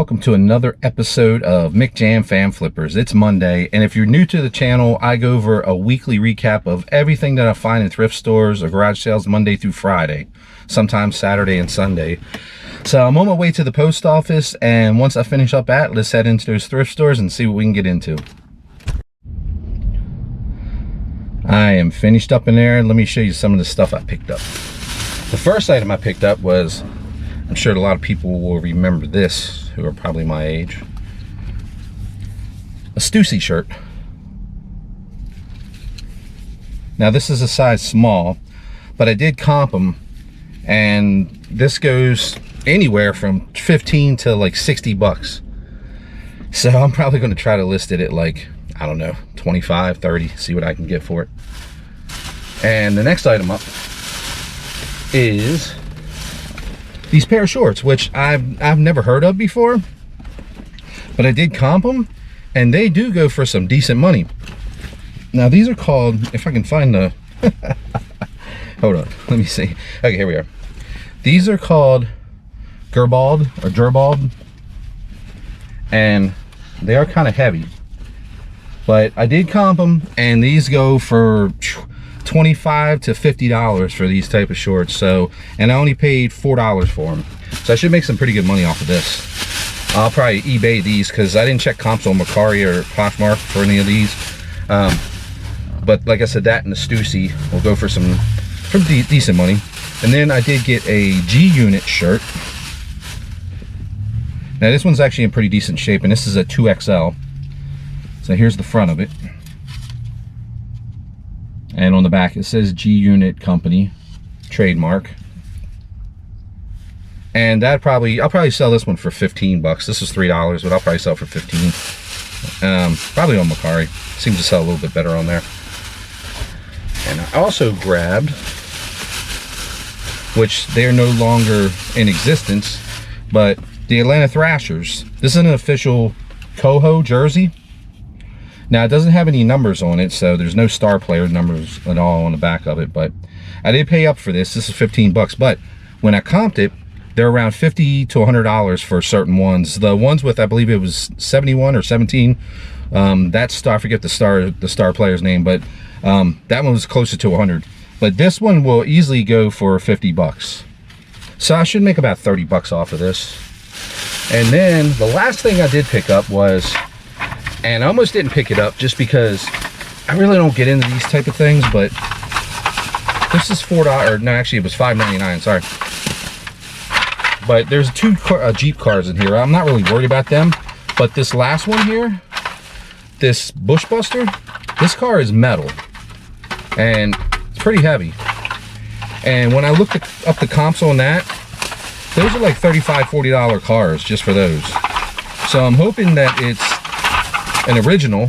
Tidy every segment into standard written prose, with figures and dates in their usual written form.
Welcome to another episode of Mick Jam Fan Flippers. It's Monday, and if you're new to the channel, I go over a weekly recap of everything that I find in thrift stores or garage sales Monday through Friday, sometimes Saturday and Sunday. So I'm on my way to the post office, and once I finish up let's head into those thrift stores and see what we can get into. I am finished up in there, and let me show you some of the stuff I picked up. The first item I picked up was, I'm sure a lot of people will remember this, who are probably my age, a Stussy shirt. Now this is a size small, but I did comp them, and this goes anywhere from 15 to like 60 bucks. So I'm probably going to try to list it at like, I don't know, 25, 30, see what I can get for it. And the next item up is these pair of shorts, which I've never heard of before, but I did comp them, and they do go for some decent money. Now these are called, if I can find the hold on, let me see. Okay, here we are. These are called Gerbald, and they are kind of heavy, but I did comp them, and these go for $25 to $50 for these type of shorts. So, and I only paid $4 for them, so I should make some pretty good money off of this. I'll probably eBay these because I didn't check comps on Mercari or Poshmark for any of these, but like I said, that and the Stussy will go for some decent money. And then I did get a G-Unit shirt. Now this one's actually in pretty decent shape, and this is a 2XL. So here's the front of it, and on the back it says G-Unit Company, trademark. And I'll probably sell this one for 15 bucks. This is $3, but I'll probably sell for 15. Probably on Mercari. Seems to sell a little bit better on there. And I also grabbed, which they're no longer in existence, but the Atlanta Thrashers. This is an official Coho jersey. Now it doesn't have any numbers on it, so there's no star player numbers at all on the back of it, but I did pay up for this. This is 15 bucks, but when I comped it, they're around $50 to $100 for certain ones. The ones with, I believe it was 71 or 17, that star, I forget the star player's name, but that one was closer to 100. But this one will easily go for 50 bucks. So I should make about 30 bucks off of this. And then the last thing I did pick up was, and I almost didn't pick it up just because I really don't get into these type of things, but this is $4, no, actually it was $5.99, sorry. But there's two Jeep cars in here. I'm not really worried about them, but this last one here, this Bushbuster, this car is metal, and it's pretty heavy. And when I looked up the comps on that, those are like $35, $40 cars just for those. So I'm hoping that it's an original.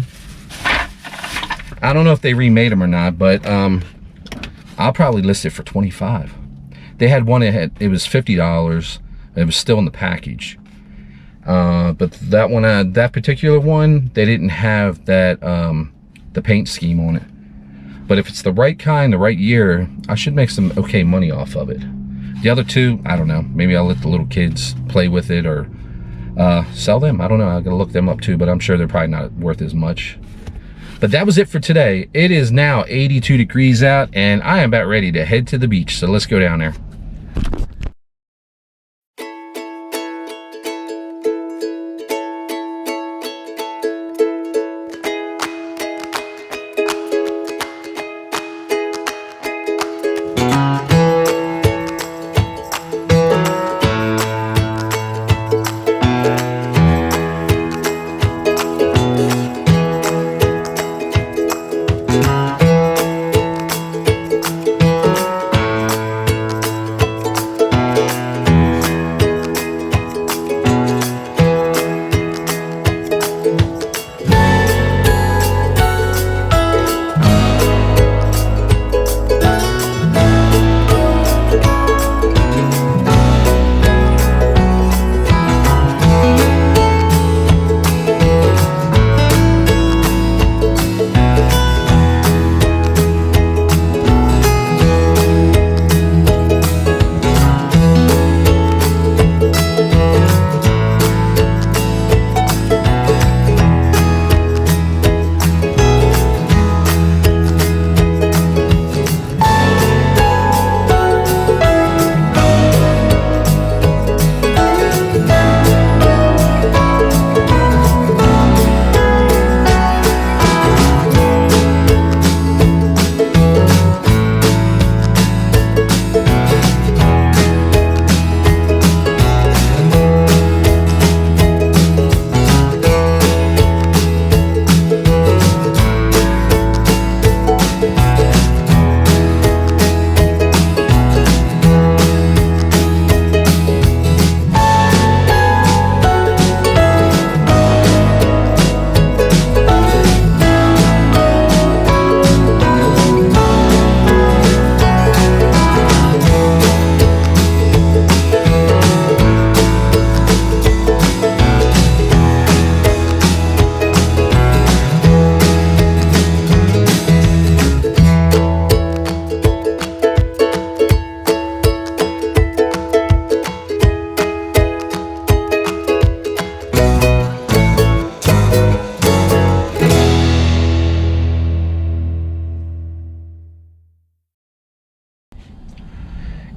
I don't know if they remade them or not, but I'll probably list it for 25. They had one, it was $50. It was still in the package. But that one, that particular one, they didn't have that the paint scheme on it. But if it's the right kind, the right year, I should make some okay money off of it. The other two, I don't know. Maybe I'll let the little kids play with it, or sell them. I don't know. I gotta look them up too, but I'm sure they're probably not worth as much. But that was it for today. It is now 82 degrees out, and I am about ready to head to the beach. So let's go down there.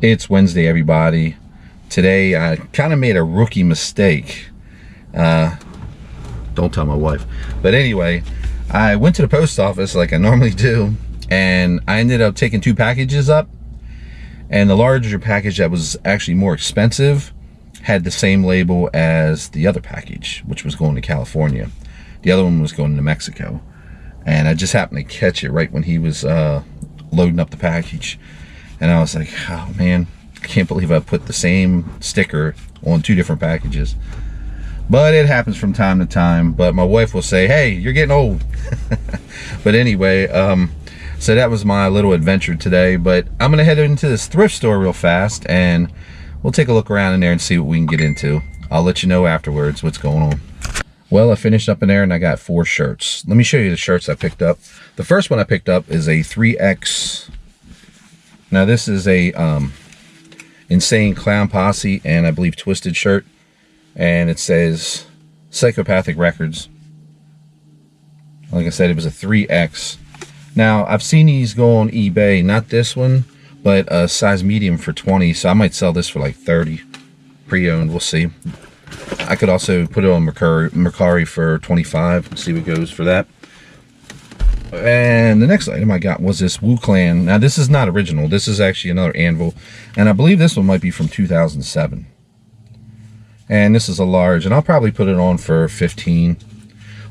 It's Wednesday, everybody. Today I kind of made a rookie mistake. Don't tell my wife. But anyway, I went to the post office like I normally do, and I ended up taking 2 packages up. And the larger package that was actually more expensive had the same label as the other package, which was going to California. The other one was going to Mexico. And I just happened to catch it right when he was loading up the package. And I was like, oh man, I can't believe I put the same sticker on 2 different packages. But it happens from time to time. But my wife will say, hey, you're getting old. But anyway, so that was my little adventure today. But I'm going to head into this thrift store real fast, and we'll take a look around in there and see what we can get into. I'll let you know afterwards what's going on. Well, I finished up in there and I got 4 shirts. Let me show you the shirts I picked up. The first one I picked up is a 3X. Now this is a Insane Clown Posse and I believe Twisted shirt. And it says Psychopathic Records. Like I said, it was a 3X. Now I've seen these go on eBay, not this one, but a size medium for 20. So I might sell this for like 30. Pre-owned, we'll see. I could also put it on Mercari for 25. See what goes for that. And the next item I got was this Wu Clan. Now this is not original. This is actually another anvil. And I believe this one might be from 2007. And this is a large. And I'll probably put it on for 15.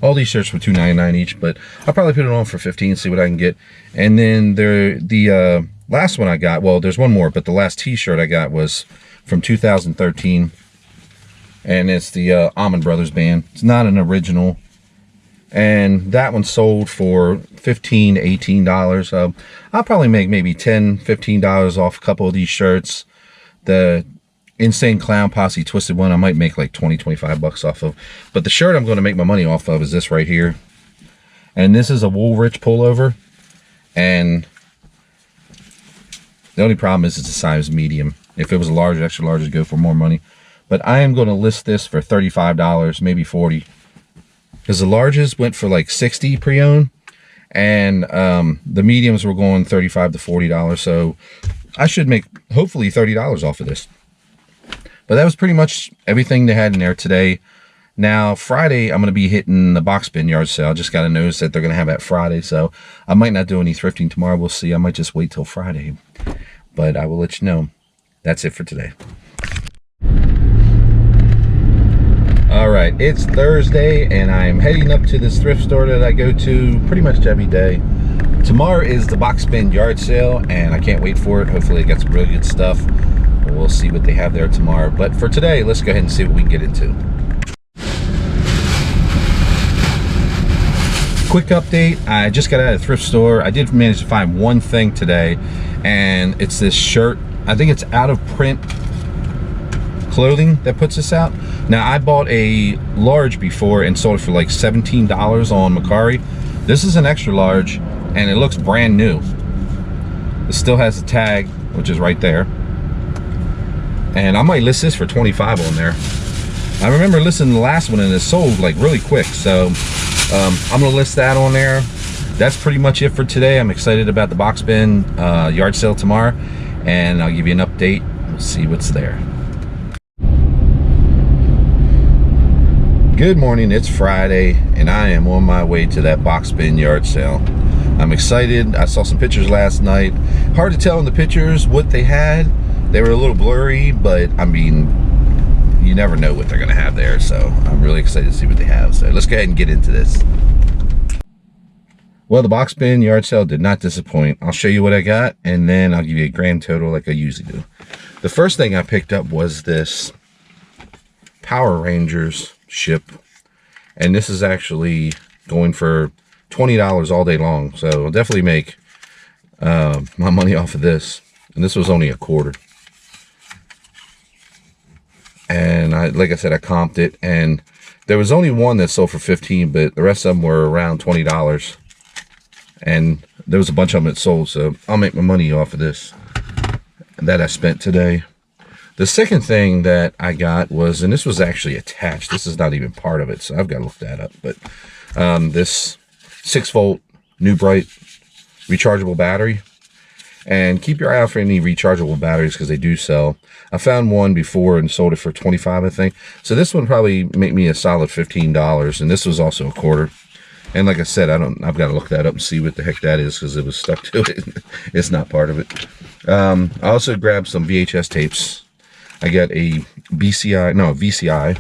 All these shirts were $2.99 each. But I'll probably put it on for 15. See what I can get. And then the last one I got. Well, there's one more. But the last t-shirt I got was from 2013. And it's the Allman Brothers Band. It's not an original. And that one sold for $15 to $18. So I'll probably make maybe $10, $15 off a couple of these shirts. The Insane Clown Posse Twisted one, I might make like 20, 25 bucks off of. But the shirt I'm going to make my money off of is this right here. And this is a Woolrich pullover. And the only problem is it's a size medium. If it was a large, extra large, it'd go for more money. But I am going to list this for $35, maybe $40. Because the larges went for like $60 pre-owned. And the mediums were going $35 to $40. So I should make hopefully $30 off of this. But that was pretty much everything they had in there today. Now, Friday, I'm going to be hitting the box bin yard sale. I just got to notice that they're going to have that Friday. So I might not do any thrifting tomorrow. We'll see. I might just wait till Friday. But I will let you know. That's it for today. Alright, it's Thursday and I'm heading up to this thrift store that I go to pretty much every day. Tomorrow is the box bin yard sale and I can't wait for it. Hopefully it gets some really good stuff. We'll see what they have there tomorrow. But for today, let's go ahead and see what we can get into. Quick update, I just got out of the thrift store. I did manage to find one thing today and it's this shirt. I think it's out of print clothing that puts this out. Now I bought a large before and sold it for like $17 on Mercari. This is an extra large and it looks brand new. It still has the tag, which is right there. And I might list this for 25 on there. I remember listing the last one and it sold like really quick. So I'm gonna list that on there. That's pretty much it for today. I'm excited about the box bin yard sale tomorrow. And I'll give you an update. We'll see what's there. Good morning, it's Friday and I am on my way to that box bin yard sale. I'm excited. I saw some pictures last night. Hard to tell in the pictures what they had. They were a little blurry, but I mean, you never know what they're gonna have there. So I'm really excited to see what they have. So let's go ahead and get into this. Well, the box bin yard sale did not disappoint. I'll show you what I got and then I'll give you a grand total like I usually do. The first thing I picked up was this Power Rangers ship, and this is actually going for $20 all day long, so I'll definitely make my money off of this. And this was only a quarter, and like I said, I comped it and there was only one that sold for 15, but the rest of them were around $20 and there was a bunch of them that sold, so I'll make my money off of this that I spent today. The second thing that I got was, and this was actually attached, this is not even part of it, so I've got to look that up, but this 6-volt New Bright rechargeable battery. And keep your eye out for any rechargeable batteries because they do sell. I found one before and sold it for $25, I think. So this one probably make me a solid $15, and this was also a quarter. And like I said, I've got to look that up and see what the heck that is because it was stuck to it. It's not part of it. I also grabbed some VHS tapes. I got a VCI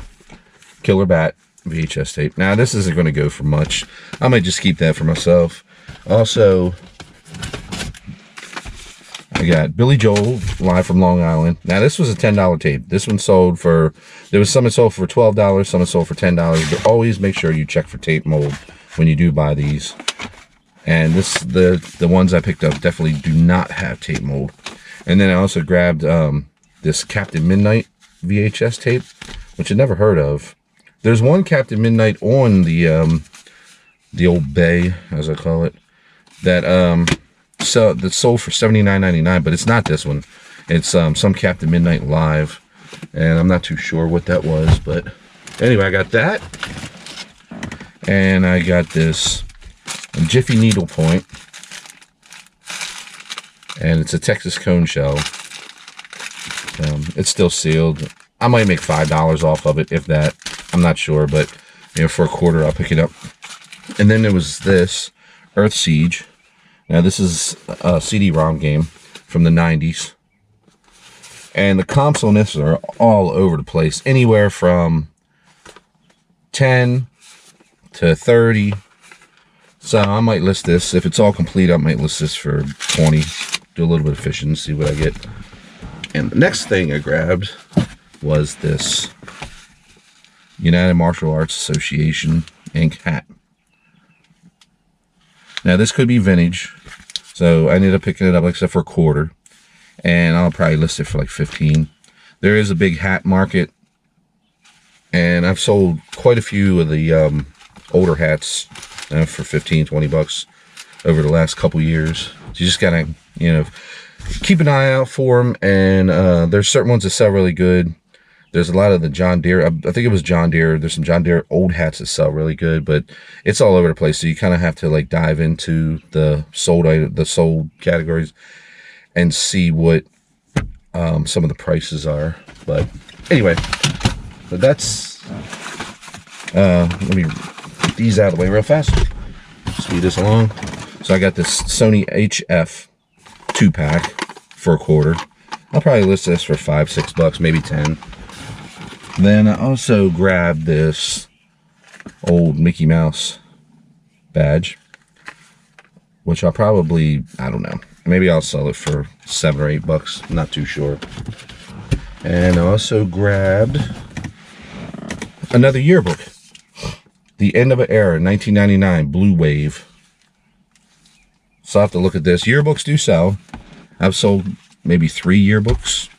Killer Bat VHS tape. Now this isn't going to go for much. I might just keep that for myself. Also, I got Billy Joel live from Long Island. Now this was a $10 tape. This one sold for, there was some that sold for $12, some that sold for $10, but always make sure you check for tape mold when you do buy these. And the ones I picked up definitely do not have tape mold. And then I also grabbed this Captain Midnight VHS tape, which I never heard of. There's one Captain Midnight on the old Bay, as I call it, that's sold for $79.99, but it's not this one. It's some Captain Midnight live, and I'm not too sure what that was, but anyway, I got that. And I got this Jiffy needlepoint, and it's a Texas cone shell. It's still sealed. I might make $5 off of it, if that. I'm not sure, but you know, for a quarter, I'll pick it up. And then there was this Earth Siege. Now this is a CD-ROM game from the 90s. And the comps on this are all over the place. Anywhere from 10 to 30. So I might list this. If it's all complete, I might list this for 20. Do a little bit of fishing and see what I get. And the next thing I grabbed was this United Martial Arts Association Inc. hat. Now this could be vintage, so I ended up picking it up, like I said, for a quarter, and I'll probably list it for like 15. There is a big hat market, and I've sold quite a few of the older hats for 15, 20 bucks over the last couple years. So you just gotta, you know, keep an eye out for them, and there's certain ones that sell really good. There's a lot of the John Deere. I think it was John Deere. There's some John Deere old hats that sell really good, but it's all over the place. So you kind of have to like dive into the sold categories and see what some of the prices are. But anyway, so that's let me get these out of the way real fast. Speed this along. So I got this Sony HF 2-pack for a quarter. I'll probably list this for $5, $6, maybe 10. Then I also grabbed this old Mickey Mouse badge, which I'll probably, I don't know, maybe I'll sell it for $7 or $8, not too sure. And I also grabbed another yearbook, The End of an Era, 1999, Blue Wave. So I have to look at this. Yearbooks do sell. I've sold maybe 3 yearbooks.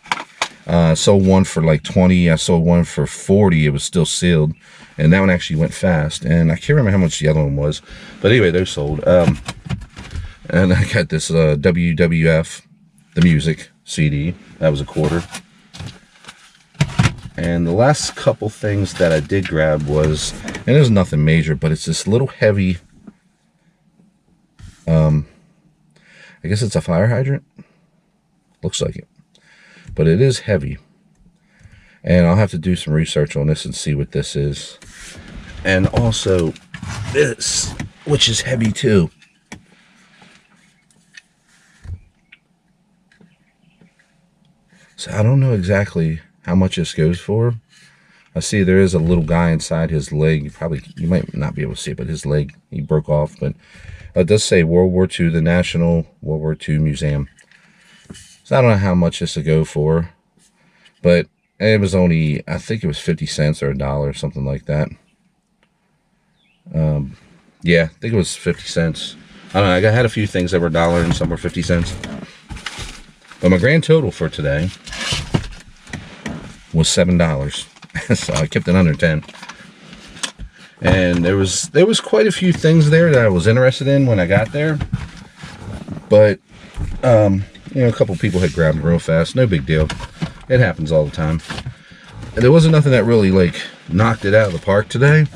I sold one for like 20. I sold one for 40. It was still sealed, and that one actually went fast. And I can't remember how much the other one was, but anyway, they're sold. And I got this WWF, the music CD. That was a quarter. And the last couple things that I did grab was, and there's nothing major, but it's this little heavy. I guess it's a fire hydrant. Looks like it. But it is heavy, and I'll have to do some research on this and see what this is. And also this, which is heavy too. So I don't know exactly how much this goes for. I see there is a little guy inside his leg. You might not be able to see it, but his leg, he broke off. But it does say World War II, the National World War II Museum. So I don't know how much this will go for, but it was only, I think it was 50 cents or $1, something like that. Yeah, I think it was 50 cents. I don't know, I had a few things that were $1 and some were 50 cents. But my grand total for today was $7. So I kept it under 10. And there was quite a few things there that I was interested in when I got there. But you know, a couple people had grabbed them real fast. No big deal. It happens all the time. And there wasn't nothing that really like knocked it out of the park today.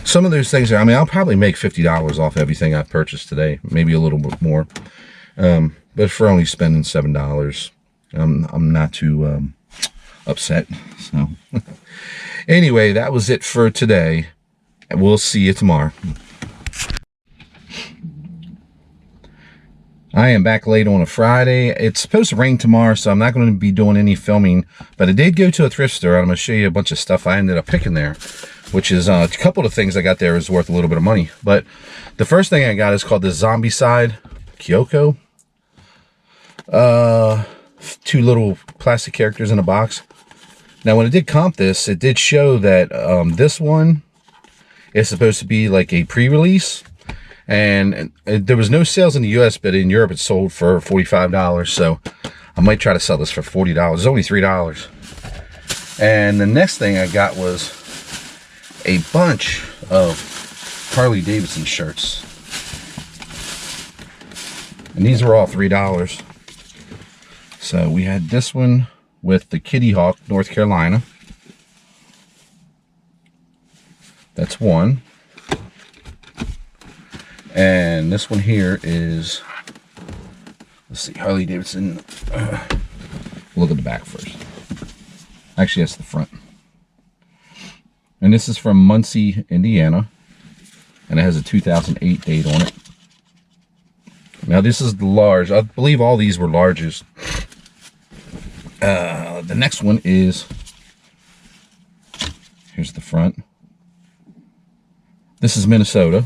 Some of those things I'll probably make $50 off everything I've purchased today, maybe a little bit more. but for only spending $7, I'm not too upset. So anyway, that was it for today, and we'll see you tomorrow. I am back late on a Friday. It's supposed to rain tomorrow, so I'm not going to be doing any filming, but I did go to a thrift store. I'm going to show you a bunch of stuff I ended up picking there, which is a couple of things I got there is worth a little bit of money. But the first thing I got is called the Zombicide Kyoko. 2 little plastic characters in a box. Now, when I did comp this, it did show that this one is supposed to be like a pre-release. And there was no sales in the US, but in Europe it sold for $45. So I might try to sell this for $40. It's only $3. And the next thing I got was a bunch of Harley Davidson shirts. And these were all $3. So we had this one with the Kitty Hawk, North Carolina. That's one. And this one here is, let's see, Harley Davidson. Look at the back first. Actually, that's the front. And this is from Muncie, Indiana. And it has a 2008 date on it. Now, this is the large. I believe all these were larges. The next one is, here's the front. This is Minnesota.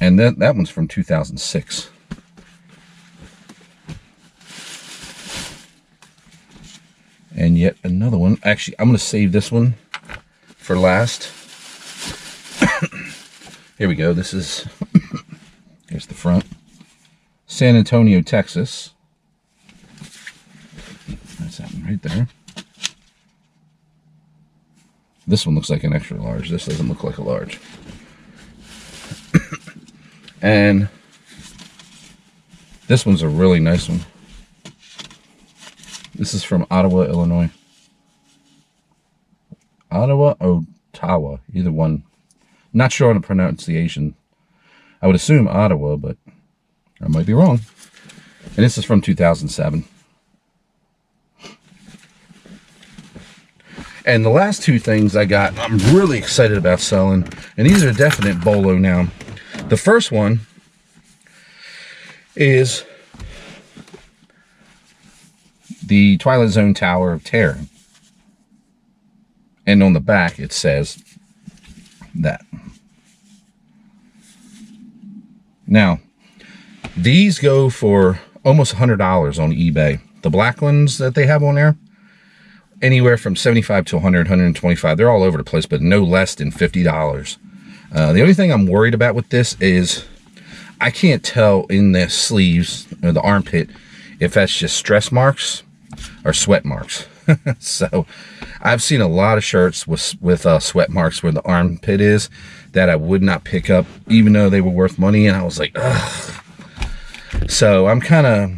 And that one's from 2006. And yet another one. Actually, I'm going to save this one for last. Here we go. This is, here's the front. San Antonio, Texas. That's that one right there. This one looks like an extra large. This doesn't look like a large. And this one's a really nice one. This is from Ottawa, Illinois. Ottawa, Ottawa, either one. Not sure on the pronunciation. I would assume Ottawa, but I might be wrong. And this is from 2007. And the last 2 things I got, I'm really excited about selling. And these are definite bolo now. The first one is the Twilight Zone Tower of Terror. And on the back it says that. Now, these go for almost $100 on eBay. The black ones that they have on there, anywhere from $75 to $100, $125. They're all over the place, but no less than $50. The only thing I'm worried about with this is I can't tell in the sleeves or the armpit if that's just stress marks or sweat marks. So I've seen a lot of shirts with sweat marks where the armpit is that I would not pick up even though they were worth money, and I was like, ugh. So I'm kind of,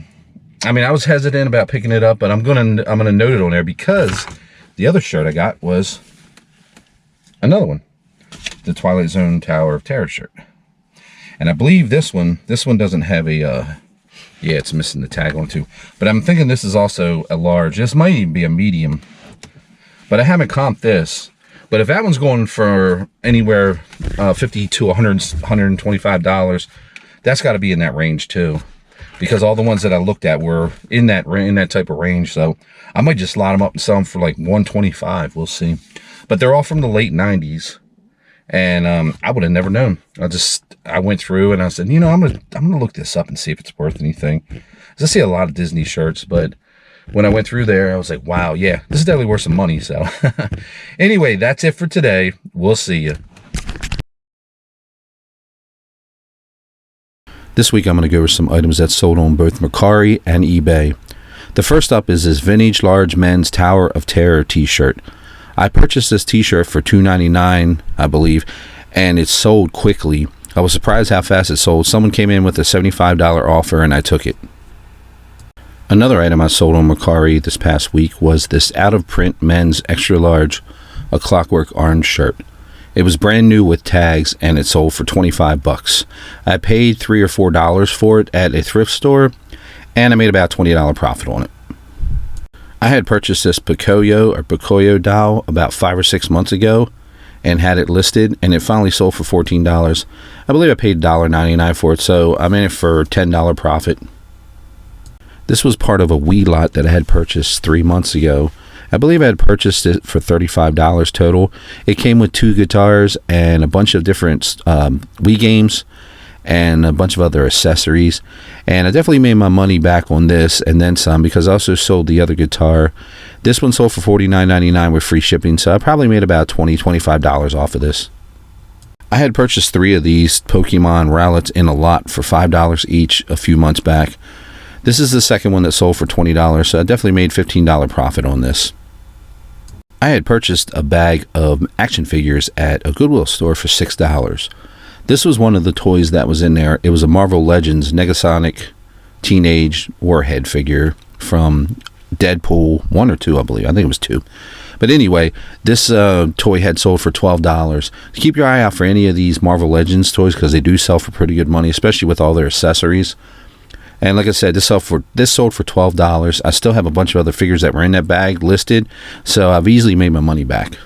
I mean, I was hesitant about picking it up, but I'm gonna note it on there because the other shirt I got was another one. The Twilight Zone Tower of Terror shirt. And I believe this one doesn't have a, yeah, it's missing the tag on it too. But I'm thinking this is also a large. This might even be a medium. But I haven't comped this. But if that one's going for anywhere $50 to $125, that's got to be in that range too. Because all the ones that I looked at were in that type of range. So I might just slot them up and sell them for like $125. We'll see. But they're all from the late 90s. And I would have never known. I went through and I said, you know, I'm gonna look this up and see if it's worth anything. Because I see a lot of Disney shirts, but when I went through there, I was like, wow, yeah, this is definitely worth some money. So anyway, that's it for today. We'll see you. This week I'm going to go over some items that sold on both Mercari and eBay. The first up is this vintage large men's Tower of Terror t-shirt. I purchased this t-shirt for $2.99, I believe, and it sold quickly. I was surprised how fast it sold. Someone came in with a $75 offer and I took it. Another item I sold on Mercari this past week was this out-of-print men's extra large, a clockwork orange shirt. It was brand new with tags, and it sold for 25 bucks. I paid $3 or $4 for it at a thrift store, and I made about $20 profit on it. I had purchased this Pocoyo doll about 5 or 6 months ago and had it listed, and it finally sold for $14. I believe I paid $1.99 for it, so I'm in it for $10 profit. This was part of a Wii lot that I had purchased 3 months ago. I believe I had purchased it for $35 total. It came with 2 guitars and a bunch of different Wii games and a bunch of other accessories. And I definitely made my money back on this and then some, because I also sold the other guitar. This one sold for $49.99 with free shipping, so I probably made about $20-$25 off of this. I had purchased 3 of these Pokemon Rowlets in a lot for $5 each a few months back. This is the second one that sold for $20, so I definitely made $15 profit on this. I had purchased a bag of action figures at a Goodwill store for $6. This was one of the toys that was in there. It was a Marvel Legends Negasonic Teenage Warhead figure from Deadpool 1 or 2, I believe. I think it was 2. But anyway, this toy had sold for $12. Keep your eye out for any of these Marvel Legends toys, because they do sell for pretty good money, especially with all their accessories. And like I said, this sold for $12. I still have a bunch of other figures that were in that bag listed, so I've easily made my money back.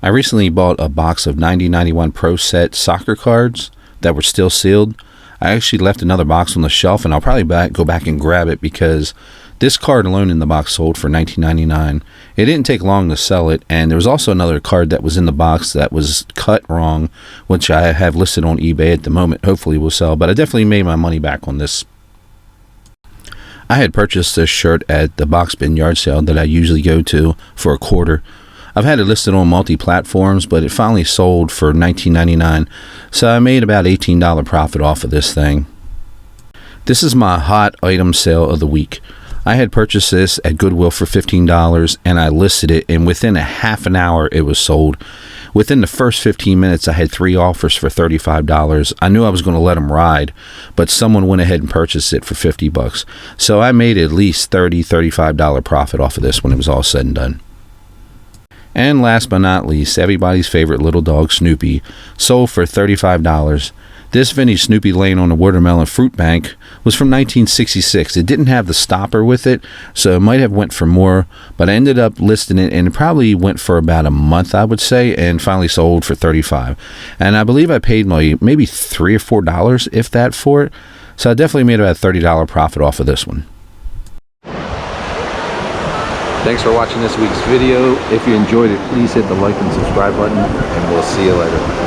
I recently bought a box of 90-91 Pro Set soccer cards that were still sealed. I actually left another box on the shelf, and I'll probably go back and grab it, because this card alone in the box sold for $19.99. It didn't take long to sell it, and there was also another card that was in the box that was cut wrong, which I have listed on eBay at the moment. Hopefully will sell, but I definitely made my money back on this. I had purchased this shirt at the box bin yard sale that I usually go to for $0.25. I've had it listed on multi-platforms, but it finally sold for $19.99, so I made about $18 profit off of this thing. This is my hot item sale of the week. I had purchased this at Goodwill for $15, and I listed it, and within a half an hour it was sold. Within the first 15 minutes, I had 3 offers for $35. I knew I was going to let them ride, but someone went ahead and purchased it for $50. So I made at least $35 profit off of this when it was all said and done. And last but not least, everybody's favorite little dog, Snoopy, sold for $35. This vintage Snoopy laying on a watermelon fruit bank was from 1966. It didn't have the stopper with it, so it might have went for more, but I ended up listing it, and it probably went for about a month, I would say, and finally sold for $35. And I believe I paid maybe $3 or $4, if that, for it. So I definitely made about a $30 profit off of this one. Thanks for watching this week's video. If you enjoyed it, please hit the like and subscribe button, and we'll see you later.